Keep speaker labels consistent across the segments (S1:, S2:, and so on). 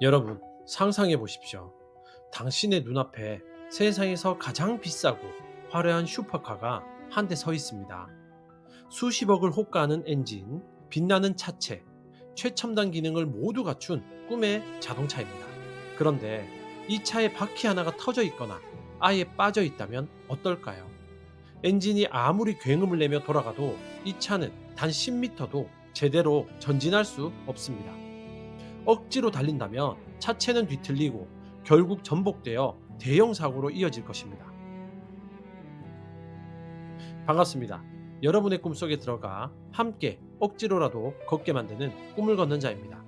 S1: 여러분, 상상해 보십시오. 당신의 눈앞에 세상에서 가장 비싸고 화려한 슈퍼카가 한 대 서 있습니다. 수십억을 호가하는 엔진, 빛나는 차체, 최첨단 기능을 모두 갖춘 꿈의 자동차입니다. 그런데 이 차에 바퀴 하나가 터져 있거나 아예 빠져 있다면 어떨까요? 엔진이 아무리 굉음을 내며 돌아가도 이 차는 단 10m도 제대로 전진할 수 없습니다. 억지로 달린다면 차체는 뒤틀리고 결국 전복되어 대형 사고로 이어질 것입니다. 반갑습니다. 여러분의 꿈속에 들어가 함께 억지로라도 걷게 만드는 꿈을 걷는 자입니다.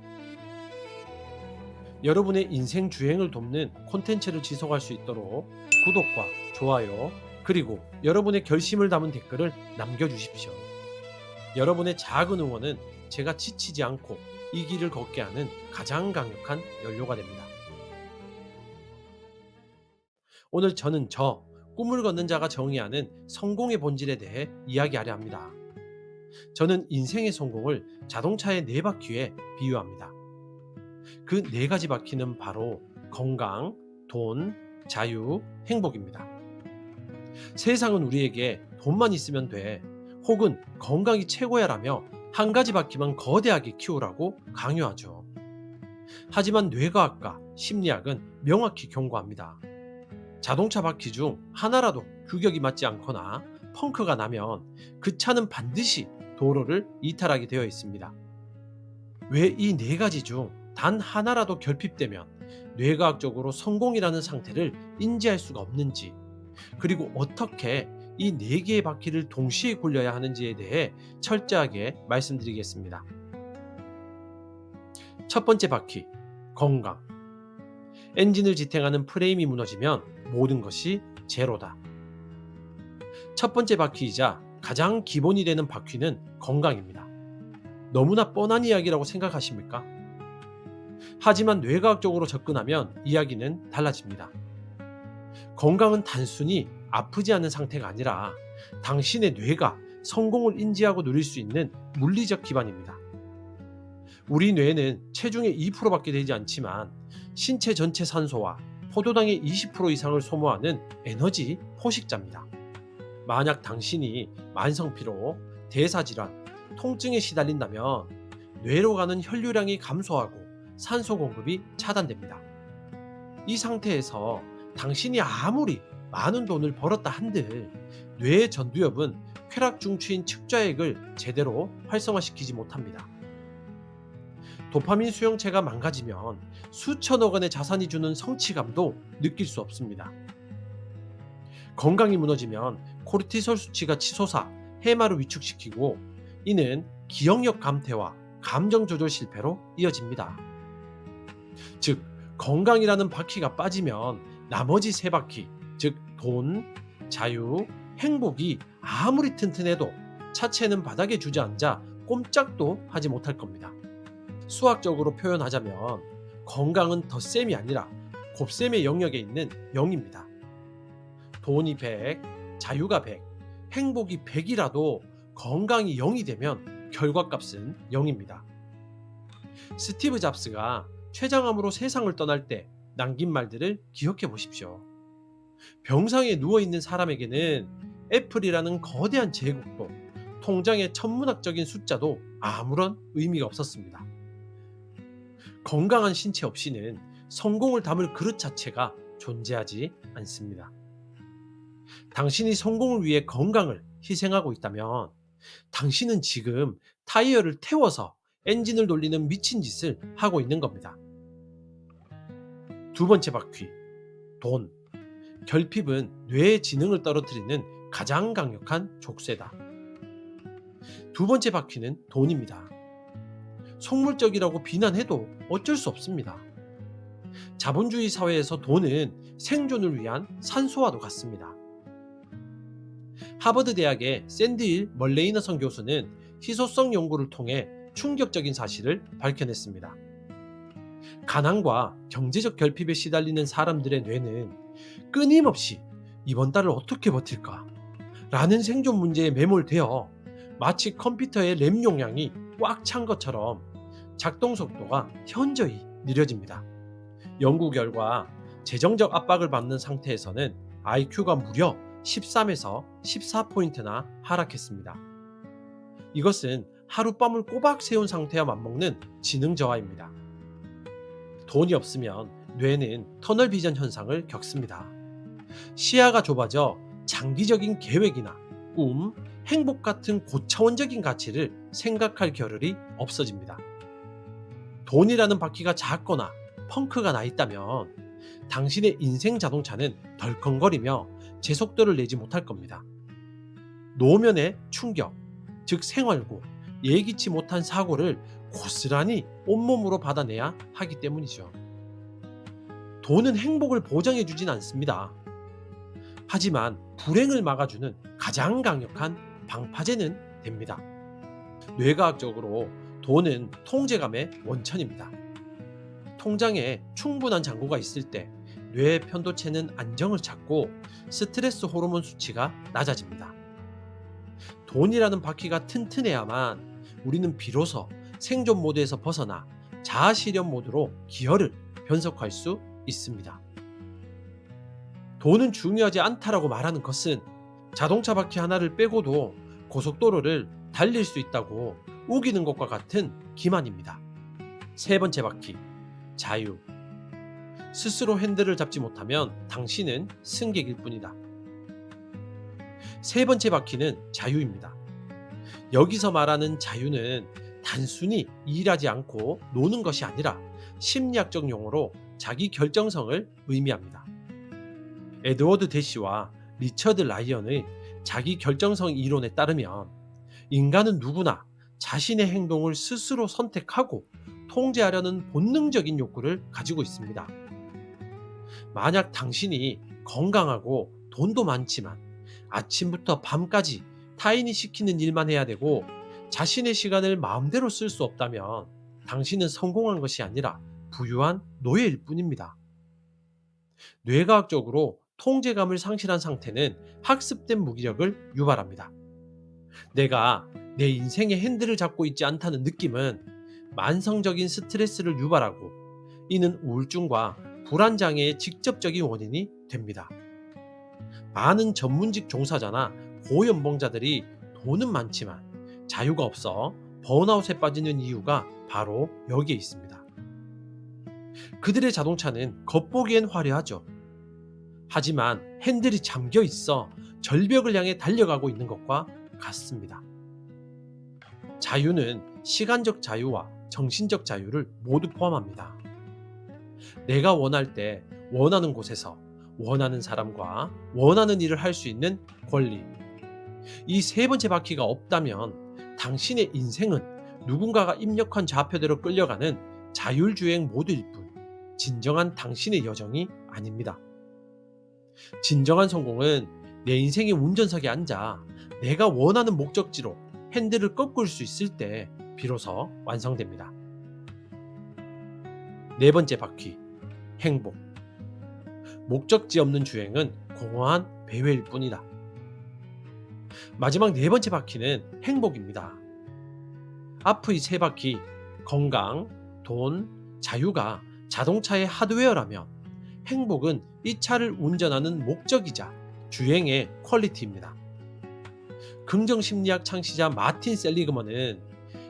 S1: 여러분의 인생 주행을 돕는 콘텐츠를 지속할 수 있도록 구독과 좋아요, 그리고 여러분의 결심을 담은 댓글을 남겨주십시오. 여러분의 작은 응원은 제가 지치지 않고 이 길을 걷게 하는 가장 강력한 연료가 됩니다. 오늘 저는 꿈을 걷는 자가 정의하는 성공의 본질에 대해 이야기하려 합니다. 저는 인생의 성공을 자동차의 네 바퀴에 비유합니다. 그 네 가지 바퀴는 바로 건강, 돈, 자유, 행복입니다. 세상은 우리에게 돈만 있으면 돼, 혹은 건강이 최고야라며 한 가지 바퀴만 거대하게 키우라고 강요하죠. 하지만 뇌과학과 심리학은 명확히 경고합니다. 자동차 바퀴 중 하나라도 규격이 맞지 않거나 펑크가 나면 그 차는 반드시 도로를 이탈하게 되어 있습니다. 왜 이 네 가지 중 단 하나라도 결핍되면 뇌과학적으로 성공이라는 상태를 인지할 수가 없는지, 그리고 어떻게 이 네 개의 바퀴를 동시에 굴려야 하는지에 대해 철저하게 말씀드리겠습니다. 첫 번째 바퀴, 건강. 엔진을 지탱하는 프레임이 무너지면 모든 것이 제로다. 첫 번째 바퀴이자 가장 기본이 되는 바퀴는 건강입니다. 너무나 뻔한 이야기라고 생각하십니까? 하지만 뇌과학적으로 접근하면 이야기는 달라집니다. 건강은 단순히 아프지 않은 상태가 아니라 당신의 뇌가 성공을 인지하고 누릴 수 있는 물리적 기반입니다. 우리 뇌는 체중의 2%밖에 되지 않지만 신체 전체 산소와 포도당의 20% 이상을 소모하는 에너지 포식자입니다. 만약 당신이 만성피로, 대사질환, 통증에 시달린다면 뇌로 가는 혈류량이 감소하고 산소 공급이 차단됩니다. 이 상태에서 당신이 아무리 많은 돈을 벌었다 한들 뇌의 전두엽은 쾌락 중추인 측좌액을 제대로 활성화시키지 못합니다. 도파민 수용체가 망가지면 수천억 원의 자산이 주는 성취감도 느낄 수 없습니다. 건강이 무너지면 코르티솔 수치가 치솟아 해마를 위축시키고, 이는 기억력 감퇴와 감정 조절 실패로 이어집니다. 즉, 건강이라는 바퀴가 빠지면 나머지 세 바퀴, 즉 돈, 자유, 행복이 아무리 튼튼해도 차체는 바닥에 주저앉아 꼼짝도 하지 못할 겁니다. 수학적으로 표현하자면 건강은 덧셈이 아니라 곱셈의 영역에 있는 0입니다. 돈이 100, 자유가 100, 행복이 100이라도 건강이 0이 되면 결과값은 0입니다. 스티브 잡스가 췌장암으로 세상을 떠날 때 남긴 말들을 기억해 보십시오. 병상에 누워있는 사람에게는 애플이라는 거대한 제국도, 통장의 천문학적인 숫자도 아무런 의미가 없었습니다. 건강한 신체 없이는 성공을 담을 그릇 자체가 존재하지 않습니다. 당신이 성공을 위해 건강을 희생하고 있다면 당신은 지금 타이어를 태워서 엔진을 돌리는 미친 짓을 하고 있는 겁니다. 두 번째 바퀴, 돈. 결핍은 뇌의 지능을 떨어뜨리는 가장 강력한 족쇄다. 두 번째 바퀴는 돈입니다. 속물적이라고 비난해도 어쩔 수 없습니다. 자본주의 사회에서 돈은 생존을 위한 산소와도 같습니다. 하버드 대학의 샌드힐 멀레이너선 교수는 희소성 연구를 통해 충격적인 사실을 밝혀냈습니다. 가난과 경제적 결핍에 시달리는 사람들의 뇌는 끊임없이 이번 달을 어떻게 버틸까? 라는 생존 문제에 매몰되어 마치 컴퓨터의 램 용량이 꽉 찬 것처럼 작동 속도가 현저히 느려집니다. 연구 결과 재정적 압박을 받는 상태에서는 IQ가 무려 13에서 14포인트나 하락했습니다. 이것은 하룻밤을 꼬박 세운 상태와 맞먹는 지능 저하입니다. 돈이 없으면 뇌는 터널 비전 현상을 겪습니다. 시야가 좁아져 장기적인 계획이나 꿈, 행복 같은 고차원적인 가치를 생각할 겨를이 없어집니다. 돈이라는 바퀴가 작거나 펑크가 나 있다면 당신의 인생 자동차는 덜컹거리며 제속도를 내지 못할 겁니다. 노면의 충격, 즉 생활고, 예기치 못한 사고를 고스란히 온몸으로 받아내야 하기 때문이죠. 돈은 행복을 보장해주진 않습니다. 하지만 불행을 막아주는 가장 강력한 방파제는 됩니다. 뇌과학적으로 돈은 통제감의 원천입니다. 통장에 충분한 잔고가 있을 때 뇌의 편도체는 안정을 찾고 스트레스 호르몬 수치가 낮아집니다. 돈이라는 바퀴가 튼튼해야만 우리는 비로소 생존 모드에서 벗어나 자아 실현 모드로 기여를 변속할 수 있습니다. 돈은 중요하지 않다라고 말하는 것은 자동차 바퀴 하나를 빼고도 고속도로를 달릴 수 있다고 우기는 것과 같은 기만입니다. 세 번째 바퀴, 자유. 스스로 핸들을 잡지 못하면 당신은 승객일 뿐이다. 세 번째 바퀴는 자유입니다. 여기서 말하는 자유는 단순히 일하지 않고 노는 것이 아니라 심리학적 용어로 자기 결정성을 의미합니다. 에드워드 대시와 리처드 라이언의 자기 결정성 이론에 따르면 인간은 누구나 자신의 행동을 스스로 선택하고 통제하려는 본능적인 욕구를 가지고 있습니다. 만약 당신이 건강하고 돈도 많지만 아침부터 밤까지 타인이 시키는 일만 해야 되고 자신의 시간을 마음대로 쓸 수 없다면 당신은 성공한 것이 아니라 부유한 노예일 뿐입니다. 뇌과학적으로 통제감을 상실한 상태는 학습된 무기력을 유발합니다. 내가 내 인생의 핸들을 잡고 있지 않다는 느낌은 만성적인 스트레스를 유발하고 이는 우울증과 불안장애의 직접적인 원인이 됩니다. 많은 전문직 종사자나 고연봉자들이 돈은 많지만 자유가 없어 번아웃에 빠지는 이유가 바로 여기에 있습니다. 그들의 자동차는 겉보기엔 화려하죠. 하지만 핸들이 잠겨 있어 절벽을 향해 달려가고 있는 것과 같습니다. 자유는 시간적 자유와 정신적 자유를 모두 포함합니다. 내가 원할 때 원하는 곳에서 원하는 사람과 원하는 일을 할 수 있는 권리. 이 세 번째 바퀴가 없다면 당신의 인생은 누군가가 입력한 좌표대로 끌려가는 자율주행 모드일 뿐 진정한 당신의 여정이 아닙니다. 진정한 성공은 내 인생의 운전석에 앉아 내가 원하는 목적지로 핸들을 꺾을 수 있을 때 비로소 완성됩니다. 네 번째 바퀴, 행복. 목적지 없는 주행은 공허한 배회일 뿐이다. 마지막 네 번째 바퀴는 행복입니다. 앞의 세 바퀴, 건강, 돈, 자유가 자동차의 하드웨어라면 행복은 이 차를 운전하는 목적이자 주행의 퀄리티입니다. 긍정심리학 창시자 마틴 셀리그먼은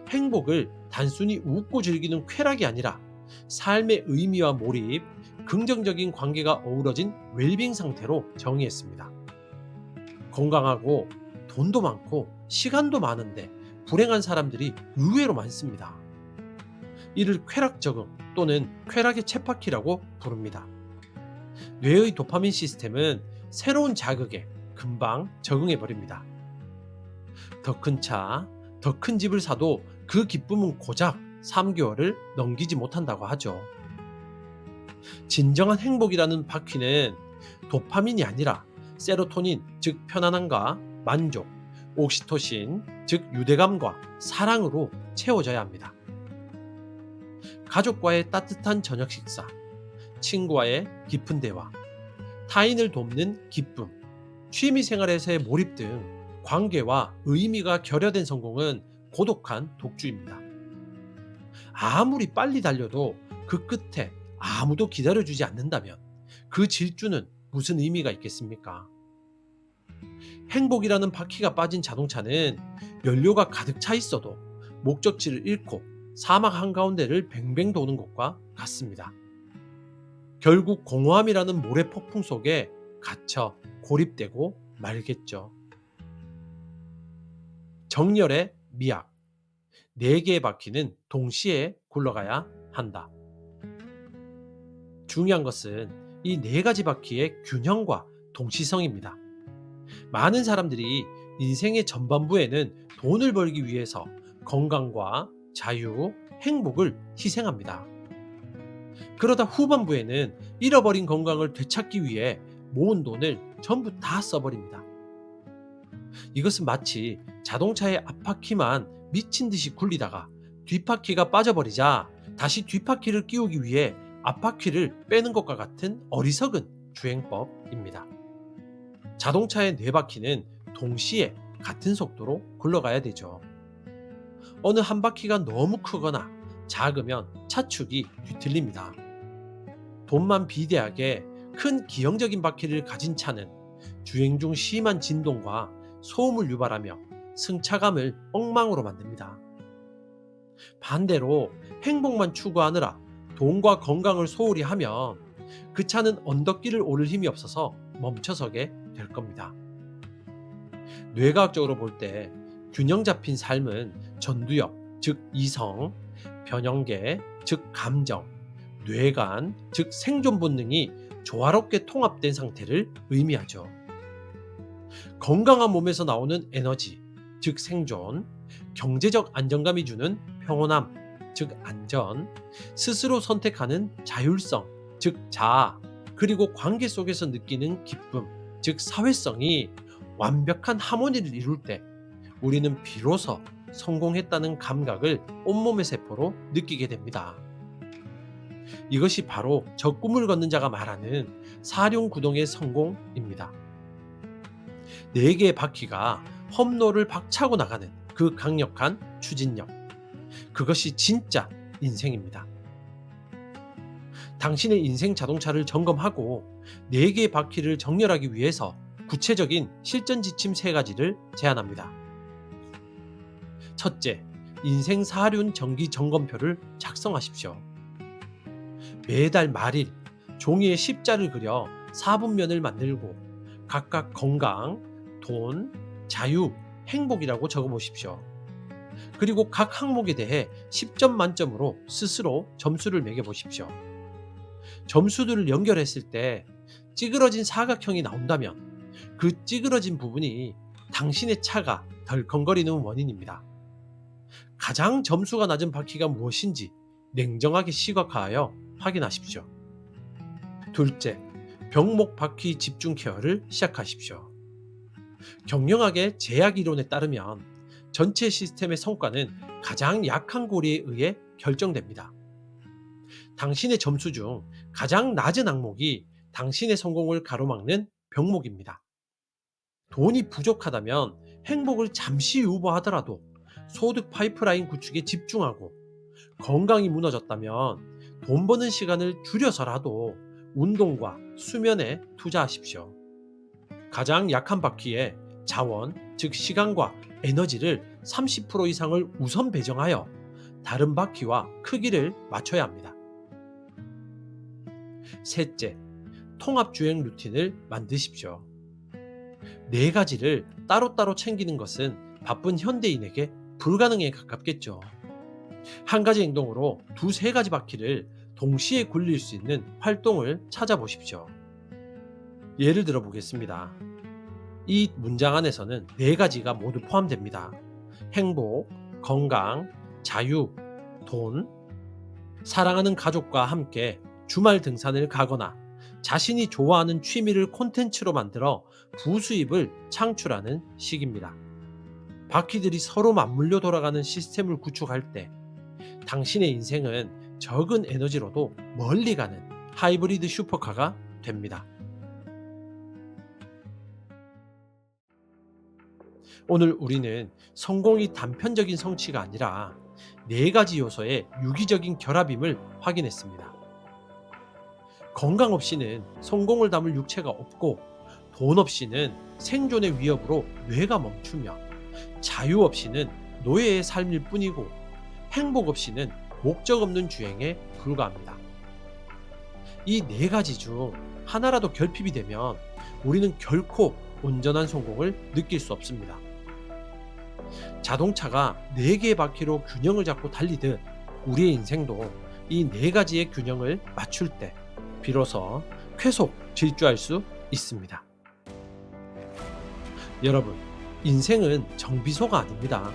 S1: 행복을 단순히 웃고 즐기는 쾌락이 아니라 삶의 의미와 몰입, 긍정적인 관계가 어우러진 웰빙 상태로 정의했습니다. 건강하고 돈도 많고 시간도 많은데 불행한 사람들이 의외로 많습니다. 이를 쾌락 적응 또는 쾌락의 쳇바퀴라고 부릅니다. 뇌의 도파민 시스템은 새로운 자극에 금방 적응해 버립니다. 더 큰 차, 더 큰 집을 사도 그 기쁨은 고작 3개월을 넘기지 못한다고 하죠. 진정한 행복이라는 바퀴는 도파민이 아니라 세로토닌, 즉 편안함과 만족, 옥시토신, 즉 유대감과 사랑으로 채워져야 합니다. 가족과의 따뜻한 저녁 식사, 친구와의 깊은 대화, 타인을 돕는 기쁨, 취미생활에서의 몰입 등 관계와 의미가 결여된 성공은 고독한 독주입니다. 아무리 빨리 달려도 그 끝에 아무도 기다려주지 않는다면 그 질주는 무슨 의미가 있겠습니까? 행복이라는 바퀴가 빠진 자동차는 연료가 가득 차 있어도 목적지를 잃고 사막 한가운데를 뱅뱅 도는 것과 같습니다. 결국 공허함이라는 모래 폭풍 속에 갇혀 고립되고 말겠죠. 정열의 미학. 4개의 바퀴는 동시에 굴러가야 한다. 중요한 것은 이 4가지 바퀴의 균형과 동시성입니다. 많은 사람들이 인생의 전반부에는 돈을 벌기 위해서 건강과 자유, 행복을 희생합니다. 그러다 후반부에는 잃어버린 건강을 되찾기 위해 모은 돈을 전부 다 써버립니다. 이것은 마치 자동차의 앞바퀴만 미친 듯이 굴리다가 뒷바퀴가 빠져버리자 다시 뒷바퀴를 끼우기 위해 앞바퀴를 빼는 것과 같은 어리석은 주행법입니다. 자동차의 4바퀴는 동시에 같은 속도로 굴러가야 되죠. 어느 한 바퀴가 너무 크거나 작으면 차축이 뒤틀립니다. 돈만 비대하게 큰 기형적인 바퀴를 가진 차는 주행 중 심한 진동과 소음을 유발하며 승차감을 엉망으로 만듭니다. 반대로 행복만 추구하느라 돈과 건강을 소홀히 하면 그 차는 언덕길을 오를 힘이 없어서 멈춰서게 될 겁니다. 뇌과학적으로 볼 때 균형 잡힌 삶은 전두엽, 즉 이성, 변형계, 즉 감정, 뇌간, 즉 생존 본능이 조화롭게 통합된 상태를 의미하죠. 건강한 몸에서 나오는 에너지, 즉 생존, 경제적 안정감이 주는 평온함, 즉 안전, 스스로 선택하는 자율성, 즉 자아, 그리고 관계 속에서 느끼는 기쁨, 즉 사회성이 완벽한 하모니를 이룰 때 우리는 비로소 성공했다는 감각을 온몸의 세포로 느끼게 됩니다. 이것이 바로 저 꿈을 걷는 자가 말하는 사륜구동의 성공입니다. 4개의 바퀴가 험로를 박차고 나가는 그 강력한 추진력. 그것이 진짜 인생입니다. 당신의 인생 자동차를 점검하고 4개의 바퀴를 정렬하기 위해서 구체적인 실전 지침 3가지를 제안합니다. 첫째, 인생 사륜 정기 점검표를 작성하십시오. 매달 말일 종이에 십자를 그려 4분면을 만들고 각각 건강, 돈, 자유, 행복이라고 적어보십시오. 그리고 각 항목에 대해 10점 만점으로 스스로 점수를 매겨보십시오. 점수들을 연결했을 때 찌그러진 사각형이 나온다면 그 찌그러진 부분이 당신의 차가 덜컹거리는 원인입니다. 가장 점수가 낮은 바퀴가 무엇인지 냉정하게 시각화하여 확인하십시오. 둘째, 병목 바퀴 집중 케어를 시작하십시오. 경영학의 제약 이론에 따르면 전체 시스템의 성과는 가장 약한 고리에 의해 결정됩니다. 당신의 점수 중 가장 낮은 항목이 당신의 성공을 가로막는 병목입니다. 돈이 부족하다면 행복을 잠시 유보하더라도 소득 파이프라인 구축에 집중하고, 건강이 무너졌다면 돈 버는 시간을 줄여서라도 운동과 수면에 투자하십시오. 가장 약한 바퀴에 자원, 즉 시간과 에너지를 30% 이상을 우선 배정하여 다른 바퀴와 크기를 맞춰야 합니다. 셋째, 통합주행 루틴을 만드십시오. 4가지를 따로따로 챙기는 것은 바쁜 현대인에게 불가능에 가깝겠죠. 한 가지 행동으로 2-3가지 바퀴를 동시에 굴릴 수 있는 활동을 찾아보십시오. 예를 들어 보겠습니다. 이 문장 안에서는 4가지가 모두 포함됩니다. 행복, 건강, 자유, 돈. 사랑하는 가족과 함께 주말 등산을 가거나 자신이 좋아하는 취미를 콘텐츠로 만들어 부수입을 창출하는 시기입니다. 바퀴들이 서로 맞물려 돌아가는 시스템을 구축할 때 당신의 인생은 적은 에너지로도 멀리 가는 하이브리드 슈퍼카가 됩니다. 오늘 우리는 성공이 단편적인 성취가 아니라 4가지 요소의 유기적인 결합임을 확인했습니다. 건강 없이는 성공을 담을 육체가 없고, 돈 없이는 생존의 위협으로 뇌가 멈추며, 자유 없이는 노예의 삶일 뿐이고, 행복 없이는 목적 없는 주행에 불과합니다. 이 네 가지 중 하나라도 결핍이 되면 우리는 결코 온전한 성공을 느낄 수 없습니다. 자동차가 네 개의 바퀴로 균형을 잡고 달리듯 우리의 인생도 이 네 가지의 균형을 맞출 때 비로소 쾌속 질주할 수 있습니다. 여러분, 인생은 정비소가 아닙니다.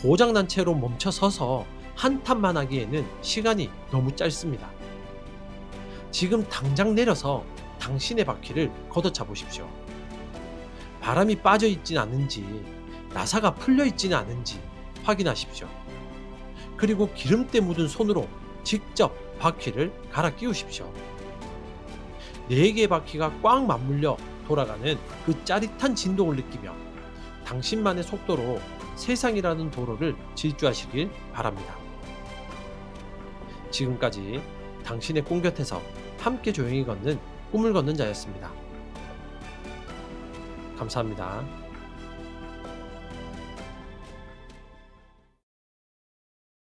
S1: 고장난 채로 멈춰 서서 한탄만 하기에는 시간이 너무 짧습니다. 지금 당장 내려서 당신의 바퀴를 걷어차 보십시오. 바람이 빠져 있진 않은지, 나사가 풀려 있지는 않은지 확인하십시오. 그리고 기름때 묻은 손으로 직접 바퀴를 갈아 끼우십시오. 네 개의 바퀴가 꽉 맞물려 돌아가는 그 짜릿한 진동을 느끼며 당신만의 속도로 세상이라는 도로를 질주하시길 바랍니다. 지금까지 당신의 꿈 곁에서 함께 조용히 걷는 꿈을 걷는 자였습니다. 감사합니다.